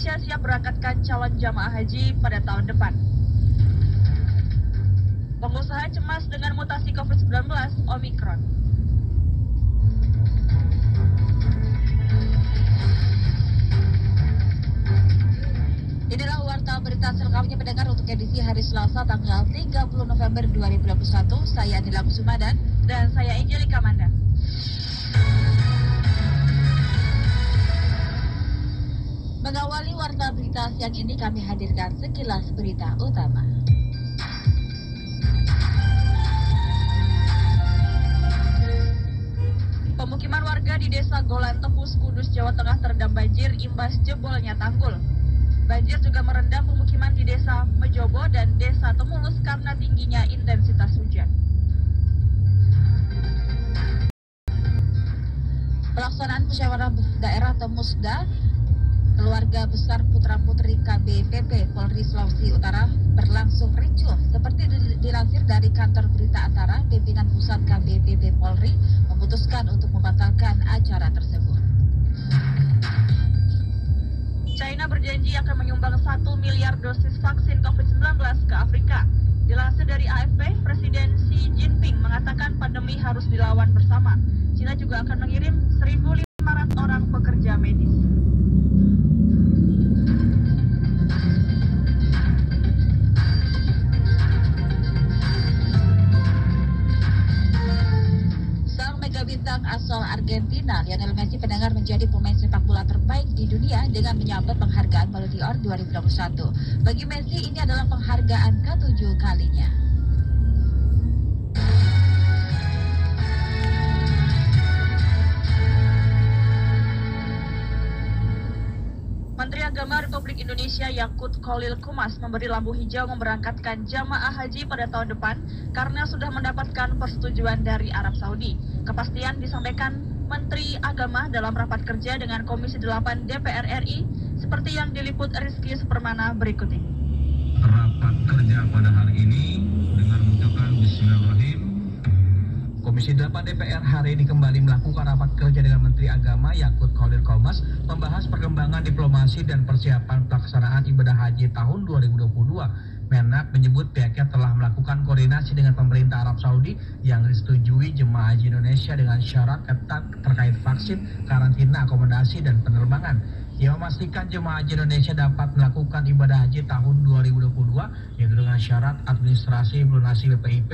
Indonesia siap berangkatkan calon jamaah haji pada tahun depan. Pengusaha cemas dengan mutasi COVID-19 Omikron. Inilah warta berita selengkapnya pendengar untuk edisi hari Selasa tanggal 30 November 2021. Saya Nila Kusumadan dan saya Angelika Manda. Mengawali warta berita siang ini kami hadirkan sekilas berita utama. Pemukiman warga di Desa Golan Tepus, Kudus, Jawa Tengah terendam banjir imbas jebolnya tanggul. Banjir juga merendam pemukiman di Desa Mejobo dan Desa Temulus karena tingginya intensitas hujan. Pelaksanaan musyawarah daerah atau Musda keluarga besar putra-putri KBPP Polri Sulawesi Utara berlangsung ricuh. Seperti dilansir dari kantor berita Antara, pimpinan pusat KBPP Polri memutuskan untuk membatalkan acara tersebut. China berjanji akan menyumbang 1 miliar dosis vaksin COVID-19 ke Afrika. Dilansir dari AFP, Presiden Xi Jinping mengatakan pandemi harus dilawan bersama. China juga akan mengirim 1.500 orang pekerja medis. Bintang asal Argentina, Lionel Messi pendengar menjadi pemain sepak bola terbaik di dunia dengan menyabet penghargaan Ballon d'Or 2021. Bagi Messi, ini adalah penghargaan ke-7 kalinya. Menteri Agama Republik Indonesia Yakut Khalil Qumas memberi lampu hijau memberangkatkan jamaah haji pada tahun depan karena sudah mendapatkan persetujuan dari Arab Saudi. Kepastian disampaikan Menteri Agama dalam rapat kerja dengan Komisi 8 DPR RI seperti yang diliput Rizky Supermana berikut ini. Rapat kerja pada hari ini dengan mengucapkan Bismillahirrahmanirrahim. Komisi 8 DPR hari ini kembali melakukan rapat kerja dengan Menteri Agama Yakut Khalil Qumas membahas perkembangan diplomasi dan persiapan pelaksanaan ibadah haji tahun 2022. Menak menyebut pihaknya telah melakukan koordinasi dengan pemerintah Arab Saudi yang disetujui jemaah haji Indonesia dengan syarat ketat terkait vaksin, karantina, akomodasi, dan penerbangan. Ia memastikan jemaah haji Indonesia dapat melakukan ibadah haji tahun 2022 yaitu dengan syarat administrasi melunasi BPIP